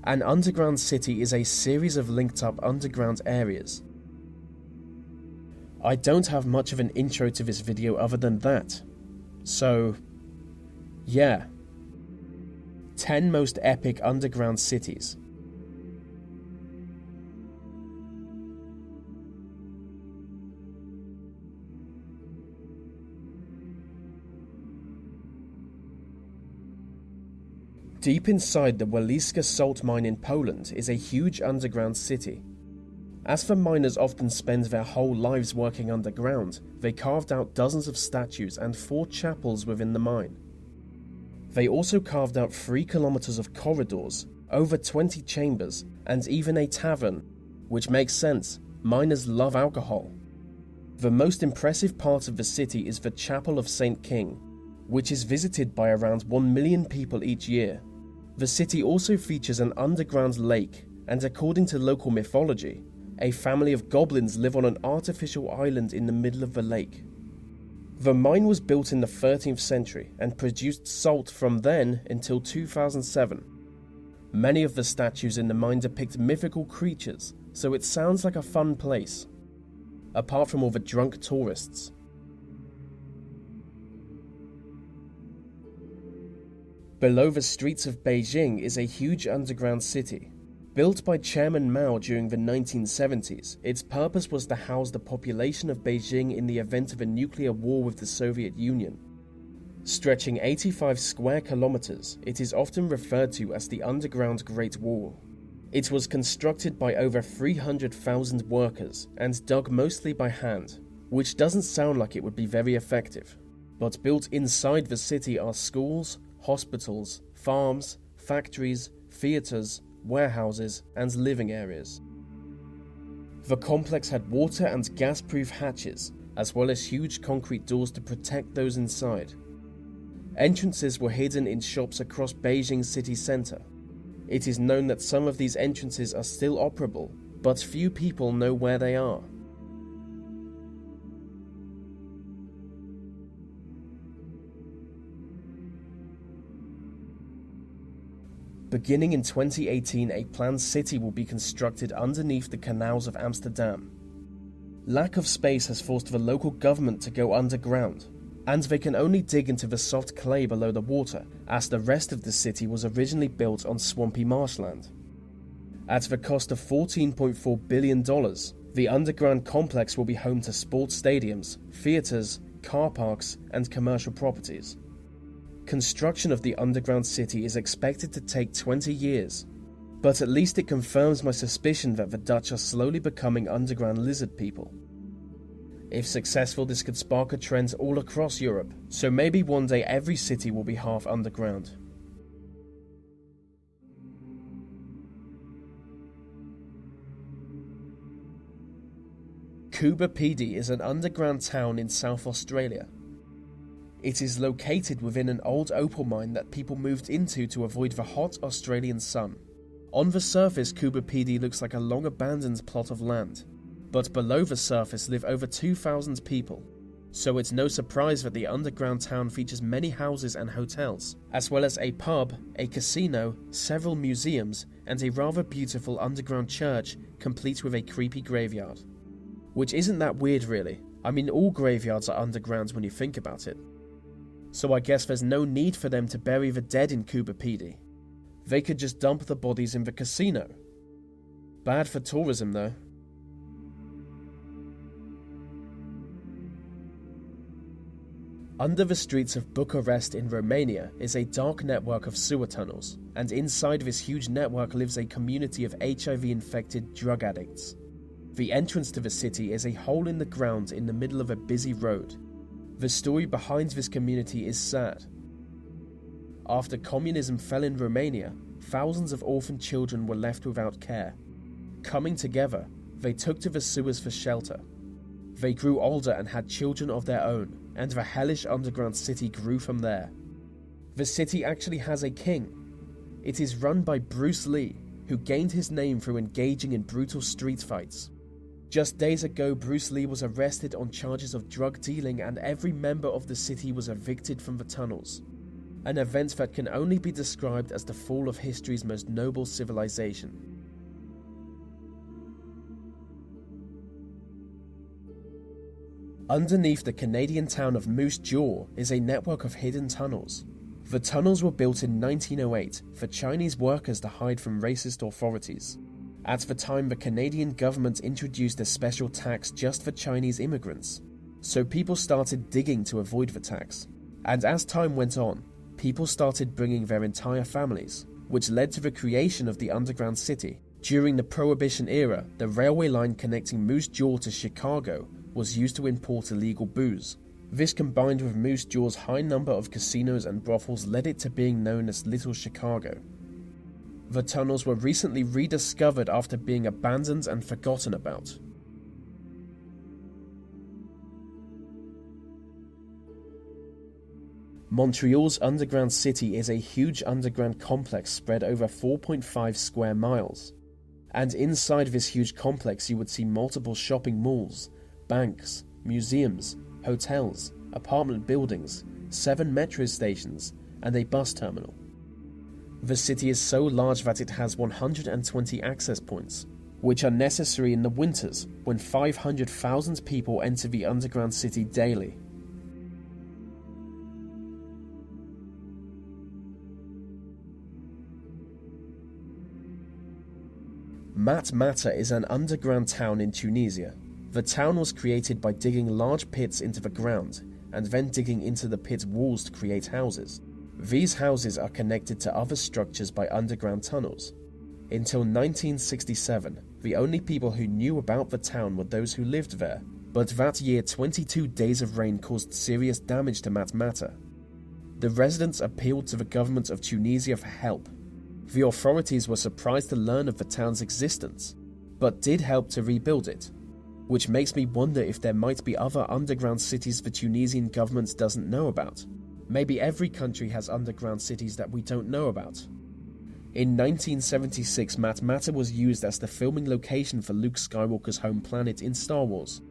An underground city is a series of linked up underground areas. I don't have much of an intro to this video other than that. So, yeah. 10 most epic underground cities. Deep inside the Waliska salt mine in Poland is a huge underground city. As the miners often spend their whole lives working underground, they carved out dozens of statues and 4 chapels within the mine. They also carved out 3 kilometers of corridors, over 20 chambers, and even a tavern, which makes sense, miners love alcohol. The most impressive part of the city is the Chapel of St. King, which is visited by around 1 million people each year. The city also features an underground lake, and according to local mythology, a family of goblins live on an artificial island in the middle of the lake. The mine was built in the 13th century and produced salt from then until 2007. Many of the statues in the mine depict mythical creatures, so it sounds like a fun place. Apart from all the drunk tourists. Below the streets of Beijing is a huge underground city. Built by Chairman Mao during the 1970s, its purpose was to house the population of Beijing in the event of a nuclear war with the Soviet Union. Stretching 85 square kilometers, it is often referred to as the Underground Great Wall. It was constructed by over 300,000 workers and dug mostly by hand, which doesn't sound like it would be very effective. But built inside the city are schools, hospitals, farms, factories, theatres, warehouses, and living areas. The complex had water and gas-proof hatches, as well as huge concrete doors to protect those inside. Entrances were hidden in shops across Beijing city centre. It is known that some of these entrances are still operable, but few people know where they are. Beginning in 2018, a planned city will be constructed underneath the canals of Amsterdam. Lack of space has forced the local government to go underground, and they can only dig into the soft clay below the water, as the rest of the city was originally built on swampy marshland. At the cost of $14.4 billion, the underground complex will be home to sports stadiums, theatres, car parks, and commercial properties. Construction of the underground city is expected to take 20 years, but at least it confirms my suspicion that the Dutch are slowly becoming underground lizard people. If successful, this could spark a trend all across Europe, so maybe one day every city will be half underground. Coober Pedy is an underground town in South Australia. It is located within an old opal mine that people moved into to avoid the hot Australian sun. On the surface, Coober Pedy looks like a long abandoned plot of land, but below the surface live over 2,000 people, so it's no surprise that the underground town features many houses and hotels, as well as a pub, a casino, several museums, and a rather beautiful underground church complete with a creepy graveyard. Which isn't that weird really. I mean, all graveyards are underground when you think about it. So I guess there's no need for them to bury the dead in Coober Pedy. They could just dump the bodies in the casino. Bad for tourism though. Under the streets of Bucharest in Romania is a dark network of sewer tunnels, and inside this huge network lives a community of HIV-infected drug addicts. The entrance to the city is a hole in the ground in the middle of a busy road. The story behind this community is sad. After communism fell in Romania, thousands of orphan children were left without care. Coming together, they took to the sewers for shelter. They grew older and had children of their own, and the hellish underground city grew from there. The city actually has a king. It is run by Bruce Lee, who gained his name through engaging in brutal street fights. Just days ago, Bruce Lee was arrested on charges of drug dealing, and every member of the city was evicted from the tunnels. an event that can only be described as the fall of history's most noble civilization. Underneath the Canadian town of Moose Jaw is a network of hidden tunnels. The tunnels were built in 1908 for Chinese workers to hide from racist authorities. At the time, the Canadian government introduced a special tax just for Chinese immigrants, so people started digging to avoid the tax. And as time went on, people started bringing their entire families, which led to the creation of the underground city. During the Prohibition era, the railway line connecting Moose Jaw to Chicago was used to import illegal booze. This, combined with Moose Jaw's high number of casinos and brothels, led it to being known as Little Chicago. The tunnels were recently rediscovered after being abandoned and forgotten about. Montreal's underground city is a huge underground complex spread over 4.5 square miles. And inside this huge complex you would see multiple shopping malls, banks, museums, hotels, apartment buildings, 7 metro stations, and a bus terminal. The city is so large that it has 120 access points, which are necessary in the winters when 500,000 people enter the underground city daily. Matmata is an underground town in Tunisia. The town was created by digging large pits into the ground and then digging into the pit walls to create houses. These houses are connected to other structures by underground tunnels. Until 1967, the only people who knew about the town were those who lived there, but that year 22 days of rain caused serious damage to Matmata. The residents appealed to the government of Tunisia for help. The authorities were surprised to learn of the town's existence, but did help to rebuild it, which makes me wonder if there might be other underground cities the Tunisian government doesn't know about. Maybe every country has underground cities that we don't know about. In 1976, Matmata was used as the filming location for Luke Skywalker's home planet in Star Wars.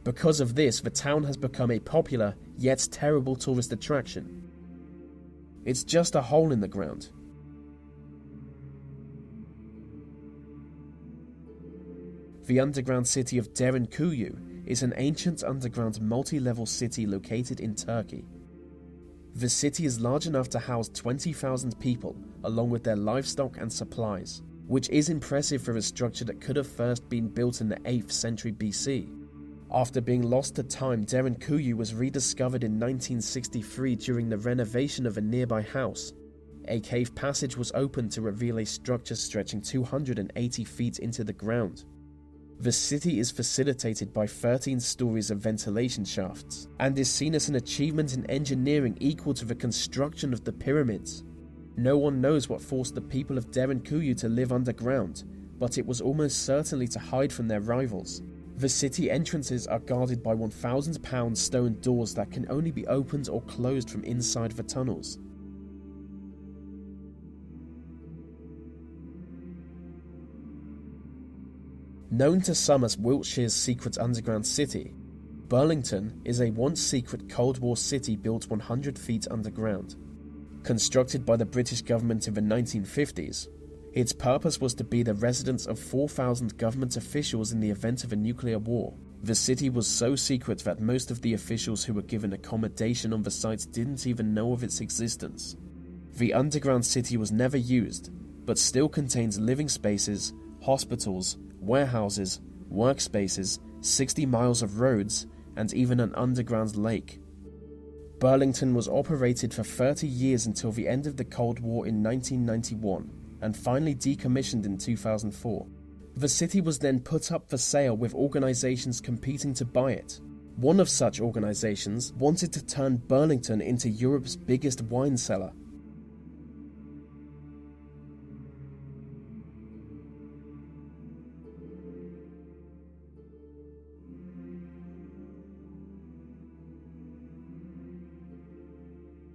Because of this, the town has become a popular, yet terrible tourist attraction. It's just a hole in the ground. The underground city of Derinkuyu is an ancient underground multi-level city located in Turkey. The city is large enough to house 20,000 people, along with their livestock and supplies, which is impressive for a structure that could have first been built in the 8th century BC. After being lost to time, Derinkuyu was rediscovered in 1963 during the renovation of a nearby house. A cave passage was opened to reveal a structure stretching 280 feet into the ground. The city is facilitated by 13 stories of ventilation shafts, and is seen as an achievement in engineering equal to the construction of the pyramids. No one knows what forced the people of Derinkuyu to live underground, but it was almost certainly to hide from their rivals. The city entrances are guarded by 1,000-pound stone doors that can only be opened or closed from inside the tunnels. Known to some as Wiltshire's secret underground city, Burlington is a once-secret Cold War city built 100 feet underground. Constructed by the British government in the 1950s, its purpose was to be the residence of 4,000 government officials in the event of a nuclear war. The city was so secret that most of the officials who were given accommodation on the site didn't even know of its existence. The underground city was never used, but still contains living spaces, hospitals, warehouses, workspaces, 60 miles of roads, and even an underground lake. Burlington was operated for 30 years until the end of the Cold War in 1991, and finally decommissioned in 2004. The city was then put up for sale with organizations competing to buy it. One of such organizations wanted to turn Burlington into Europe's biggest wine cellar.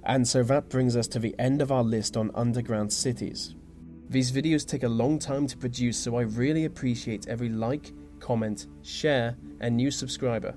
And so that brings us to the end of our list on underground cities. These videos take a long time to produce, so I really appreciate every like, comment, share, and new subscriber.